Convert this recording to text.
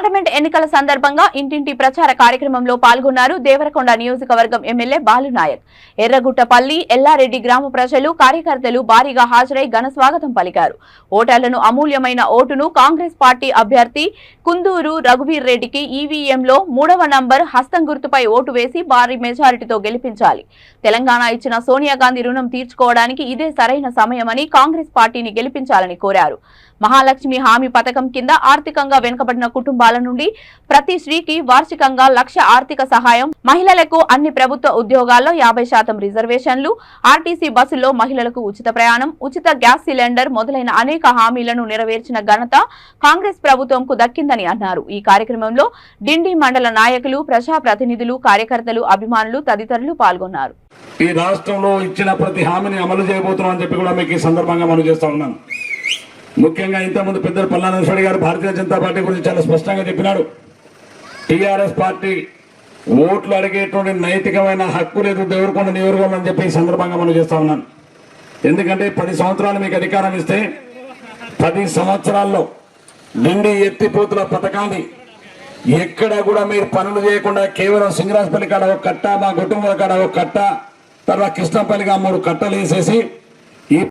Parliament ఎన్నికల సందర్భంగా ఇంటింటి ప్రచార కార్యక్రమంలో పాల్గొన్నారు దేవరకొండ నియోజకవర్గం ఎమ్మెల్యే బాలునాయక్. ఎర్రగుట్టపల్లి, ఎల్లారెడ్డి గ్రామ ప్రజలు, కార్యకర్తలు భారీగా హాజరై ఘన స్వాగతం పలికారు. ఓటర్లను అమూల్యమైన ఓటును కాంగ్రెస్ పార్టీ అభ్యర్థి కుందూరు రఘువీర్ రెడ్డికి ఈవీఎంలో 3వ నంబర్ హస్తం గుర్తుపై ఓటు వేసి భారీ మెజారిటీతో గెలిపించాలి. తెలంగాణ ఇచ్చిన సోనియా గాంధీ రుణం తీర్చుకోవడానికి ఇదే సరైన సమయమని కాంగ్రెస్ పార్టీని గెలిపించాలని కోరారు. మహాలక్ష్మి హామీ పథకం కింద ఆర్థికంగా వెనుకబడిన కుటుంబాల నుండి ప్రతి స్త్రీకి వార్షికంగా 1,00,000 ఆర్థిక సహాయం, మహిళలకు అన్ని ప్రభుత్వ ఉద్యోగాల్లో 50% రిజర్వేషన్లు, ఆర్టీసీ బస్సుల్లో మహిళలకు ఉచిత ప్రయాణం, ఉచిత గ్యాస్ సిలిండర్ మొదలైన అనేక హామీలను నెరవేర్చిన ఘనత కాంగ్రెస్ ప్రభుత్వంకు దక్కిందని అన్నారు. ఈ కార్యక్రమంలో డిండి మండల నాయకులు, ప్రజాప్రతినిధులు, కార్యకర్తలు, అభిమానులు తదితరులు పాల్గొన్నారు. ఈ రాష్ట్రంలో ఇచ్చిన ప్రతి హామీని అమలు చేయబోతున్నాం అని చెప్పి కూడా మీకు ఈ సందర్భంగా మనం చేస్తా ఉన్నాను. ముఖ్యంగా ఇంతకుముందు పెద్దలు పల్లా నరసింహ గారు భారతీయ జనతా పార్టీ గురించి చాలా స్పష్టంగా చెప్పినాడు. టీఆర్ఎస్ పార్టీ ఓట్లు అడిగేటువంటి నైతికమైన హక్కు లేదు దేవరకొండ నియోజకవర్గం అని చెప్పి ఈ సందర్భంగా మనం చేస్తా ఉన్నాను. ఎందుకంటే 10 సంవత్సరాలు మీకు అధికారం ఇస్తే 10 సంవత్సరాల్లో డిండి ఎత్తిపోతుల పథకాన్ని ఎక్కడ కూడా మీరు పనులు చేయకుండా కేవలం సింగరాజపల్లి కాడ ఒక కట్ట, మా కుటుంబాల కాడ ఒక కట్ట, తర్వాత కృష్ణపల్లిగా 3 కట్టలు వేసేసి